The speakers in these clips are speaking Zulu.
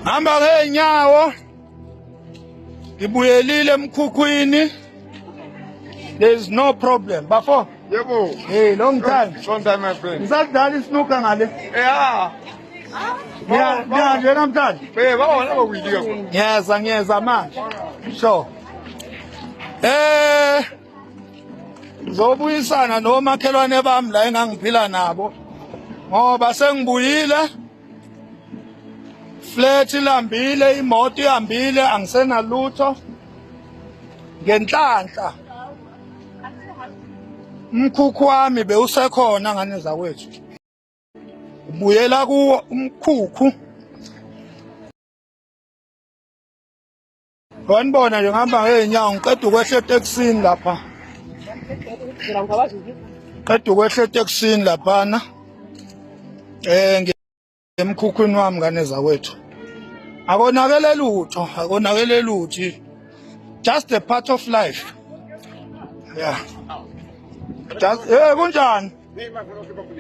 Hamba ngeenyawo. Ngibuyelile emkhukhwini. There's no problem. Bafo. Yebo. Hey, long time. Long time, my friend. Ngisadlala isnooker ngale. Yeah. Yeah, nje namhlanje. Babona abawili yakho. Ngiyeza manje. Sure. Ngizobuyisana nomakhelwane bami la engangiphila nabo. Ngoba sengibuyile. Flat ilambile, imoto ihambile, angisena lutho. Ngenhlanhla. Umkhukhu wami bewusekhona ngane zakwethu. Ubuyela kuwo umkhukhu. Wanibona nje ngihamba ngeenyawo ngiqeda ukwehla etekisini lapha. Qeda ukwehla etekisini laphana. Ngemkhukhwini wami ngane zakwethu. Akonakele lutho. Just a part of life. Yeah. Just kunjani?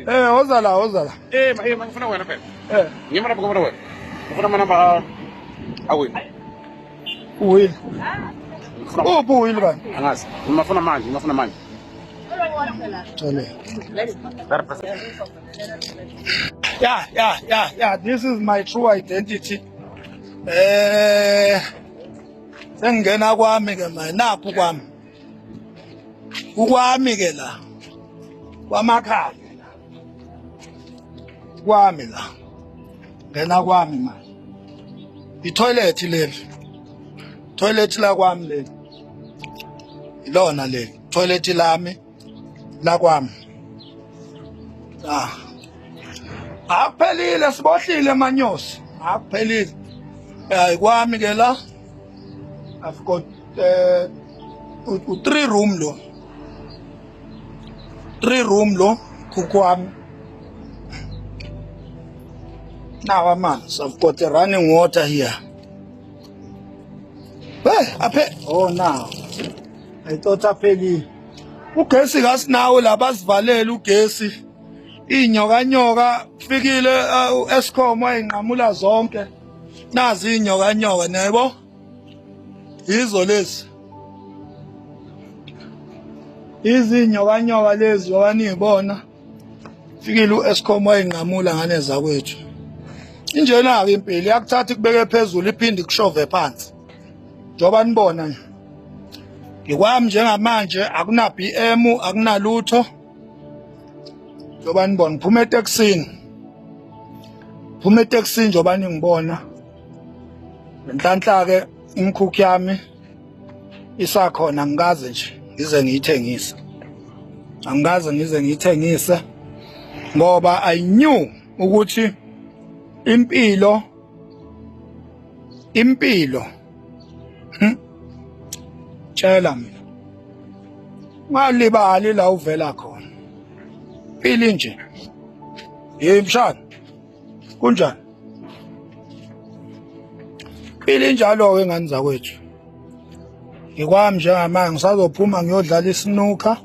Woza la. Ngifuna wena phela. Ngimara bukubona wena. Ngifuna amanamba awini. Uwile. Uphi uwile bani? Angazi. Ngifuna manje. Thole. Yeah. This is my true identity. Sengena kwami ke manje naphu kwami. Ukwami ke la. Kwamakhaya. Kwami la. Ngena kwami manje. I-toilet leli. Toilet la kwami leli. Ilona leli. Toilet lami la kwami. Akuphelile sibohlile manyosi. Akuphelile. Kwami ke la. I've got 3 room lo. 3 room lo kukwami. Now man, so I've got a running water here. Oh now. I thought aphelile. Ugesi kasinawo labasivalela ugesi. Inyoka fikile uEscom wayinqamula zonke. Nazi inyoka nebo. Yizo lezi. Izinyoka lezi owanibona. Fikile uEscom wayinqamula ngane zakwethu. Injena ke impilo yakuthatha ikubeke phezulu iphinde kushove phansi. Njoba nibona nje. Ngikwami njengamanje akuna BM akunalutho. Njoba nibona ngiphuma etekisini njoba ningibona. Lenhlanhla ke imkhukhu yami isakhona ngikaze nje ngize ngiyithengise. Angikaze ngize ngiyithengise ngoba I knew ukuthi impilo tshela mina ngalibali la uvela khona impilo nje mshana kunjani impilo njalo ke ngani zakwethu ngikwami njengamanje ngisazophuma ngiyodlala isnooker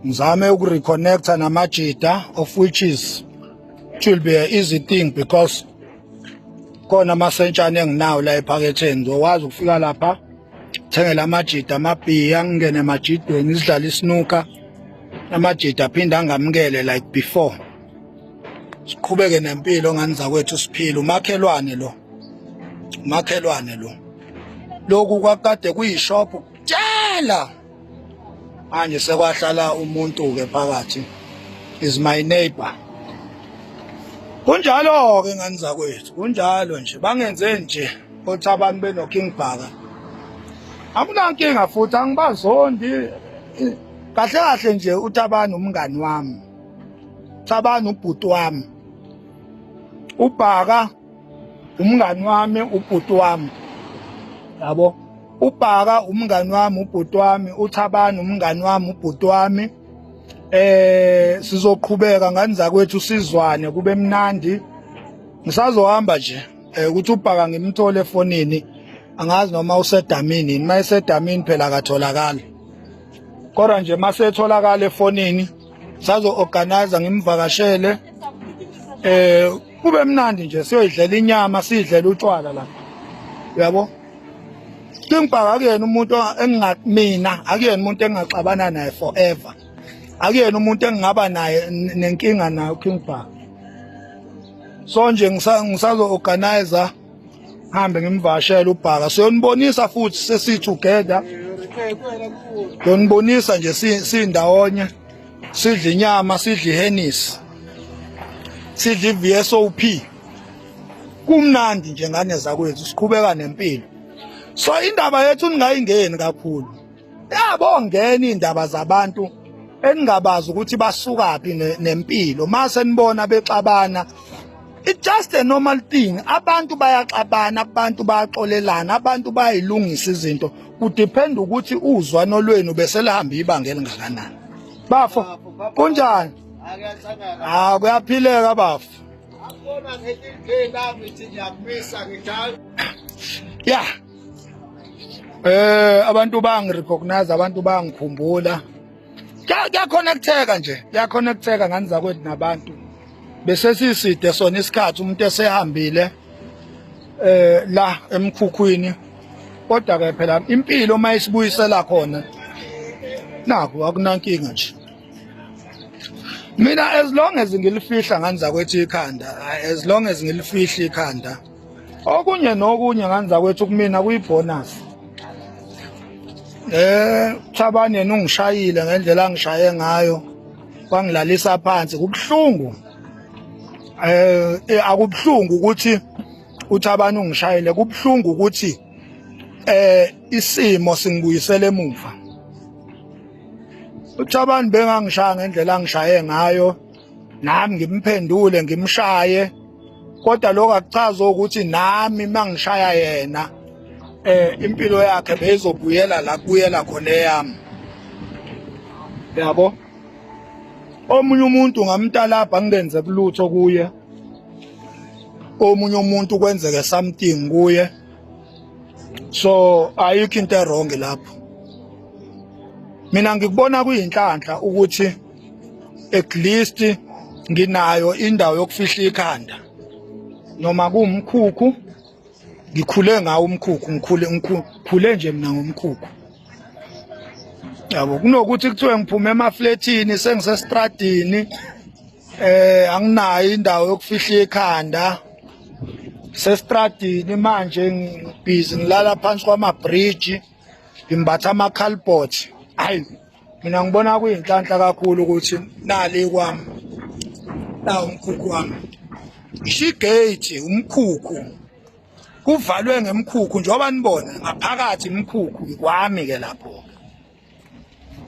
ngizame ukureconnecta namajida of which will be an easy thing because khona amasentshane enginawo la ephaketheni ngizokwazi ukufika lapha thengela amajida amabhiya ngene emajidweni sidlala isnooker amajida aphinda angamukele like before siqhubeke nempilo ngani zakwethu siphila umakhelwane lo lokhu kwakade kuyishop kutshala manje sekwahlala umuntu ke phakathi is my neighbor. Kunjalo ke ngani zakwethu kunjalo nje bangenze nje othi abantu benoking bhaka amunankinga futhi angibazondi kahle nje uThabani umngani wami Thabani ubhuti wami uBhaka umngani wami ubhuti wami yabo uBhaka umngani wami ubhuti wami uThabani umngani wami ubhuti wami sizoqhubeka ngani zakwethu sizwane kube mnandi ngisazohamba nje ukuthi uBhaka ngimthole efonini angazi noma usedamini mayesedamini phela akatholakala kodwa nje masetholakala efonini sazo organize ngimvakashele kube mnandi nje siyoyidlela inyama sidlela utshwala la yabo King Bhaka akuyena umuntu mina akuyena umuntu engingaxabana naye forever akuyena umuntu engingaba naye nenkinga nayo King Bhaka so nje ngisazo organizer hambe ngimvashela uBhaka siyonibonisa futhi sesi together yonibonisa nje sindawonye sidla inyama sidla ihenisi sidla iVSOP kumnandi nje ngane zakwethu siqhubeka nempilo so indaba yethu ningayingeni kakhulu yabo ngena indaba zabantu eningabazi ukuthi basukaphi nempilo mase nibona bexabana it's just a normal thing abantu bayaxabana abantu bayaxolelana abantu bayilungisa izinto kudepend ukuthi uzwano lwenu bese lihamba ibanga elingakanani bafo kunjani kuyaphileka bafo yeah abantu bangirecognize abantu bangikhumbula kuyaconnecteka nje kuyaconnecteka ngani zakwethu nabantu bese siside sona isikhathi umuntu esehambile la emkhukhwini kodwa ke phela impilo mayisibuyisela khona naku akunankinga nje mina as long as ngilifihla ngani zakwethu ikhanda as long as ngilifihla ikhanda okunye nokunye ngani zakwethu kumina kuyibonus Thabani yena ungishayile ngendlela angishaye ngayo kwangilalisa phansi kubhlungu akubhlungu ukuthi uThabani ungishayile kubhlungu ukuthi isimo singibuyisele emuva uThabani bengangishaya ngendlela angishaye ngayo nami ngimphendule ngimshaye kodwa lokho akuchaza ukuthi nami mangishaya yena impilo yakhe bezobuyela la kuyela khona yami yabo omunye umuntu ngamntalapha ngenze kulutho kuye omunye umuntu kwenzeke something kuye so ayikho into wrong lapho mina ngikubona kuyinhlanhla ukuthi at least nginayo indawo yokufihla ikhanda noma kuumkhukhu ngikhule ngawo umkhukhu ngikhule nje mina ngomkhukhu yabo kunokuthi kuthiwe ngiphume emafletini sengisestradini anginayo indawo yokufihla ikhanda sestradini manje ngibhizi ngilala phansi kwama-bridge ngimbatha ama-calbot hayi mina ngibona kuyinhlanhla kakhulu ukuthi nali kwami nawo umkhukhu wami ishigate umkhukhu kuvalwe ngemkhukhu njengoba nibona ngaphakathi imkhukhu kwami ke lapho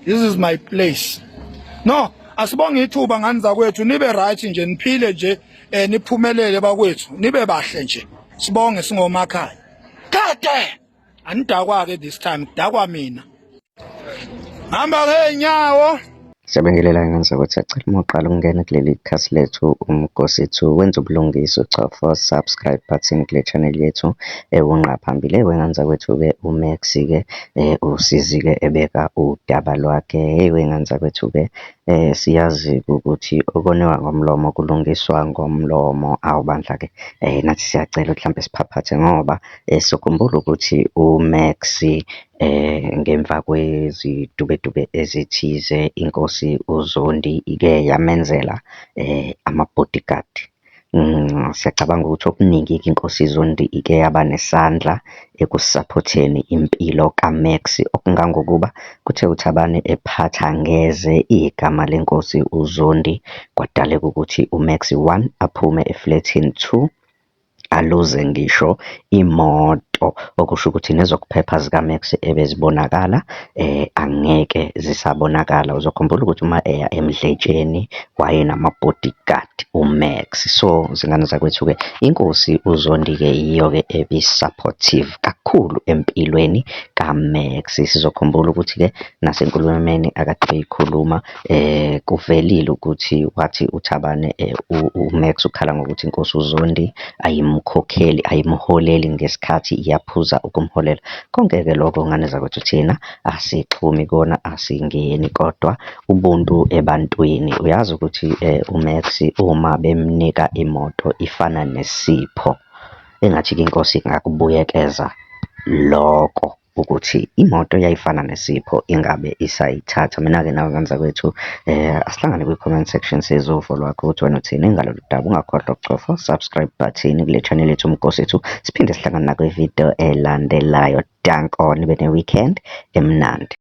this is my place no asibonge ithuba ngani zakwethu nibe right nje niphile nje niphumelele bakwethu nibe bahle nje sibonge singomakhaya kade anidakwa ke this time kudakwa mina hamba ngeenyawo Siyabingelela ngenza ukuthi acela uma uqala ukungena kuleli khasi lethu umgosithu wenza ubulungiswa ucofa subscribe button kule channel yethu unqa phambili wenganza kwethu-ke uMax-ke usizi-ke ebeka udaba lwakhe wenganza kwethu-ke siyazi ukuthi okonewa ngomlomo kulungiswa ngomlomo awubandla-ke nathi siyacela mhlawumbe siphaphathe ngoba sikhumbula ukuthi uMax ngemva kwezidubedube ezithize inkosi uZondi ike yamenzela ama-bodyguard. Siyacabanga ukuthi okuningi inkosi iZondi ike yaba nesandla ekusaphotheni impilo kaMax okungangokuba kuthe uThabani ephatha ngeze igama lenkosi uZondi kwadaleka ukuthi uMax 1 aphume efletini 2 aluze ngisho imoto okusho ukuthi nezokuphepha zikaMax ebezibonakala angeke zisabonakala. Uzokhumbula ukuthi uma eya emdletsheni wayenama-bodyguard uMax. So zingane zakwethu-ke inkosi uZondi-ke yiyo-ke ebi-supportive kakhulu empilweni kaMax. Sizokhumbula ukuthi-ke nasenkulumeni akade beyikhuluma kuvelile ukuthi wathi uThabani uMax ukhala ngokuthi inkosi uZondi ayimkhokheli ayimholeli ngesikhathi yaphuza ukumholela. Konke-ke lokho ngane zakwethu thina asixhumi kona, asingeni, kodwa ubuntu ebantwini. Uyazi ukuthi uMax uma bemnika imoto ifana nesipho, engathi-ke inkosi ingakubuyekeza lokho ukuthi imoto yayifana nesipho ingabe isayithatha. Mina-ke nawe ngane zakwethu asihlangane kwi-comment section sizwe uvo lwakho ukuthi wena uthini ngalolu daba. Ungakhohlwa ukucofa subscribe button kule channel yethu Umgosi Wethu. Siphinde sihlangane nakwi-video elandelayo. Dank on, nibe ne-weekend emnandi.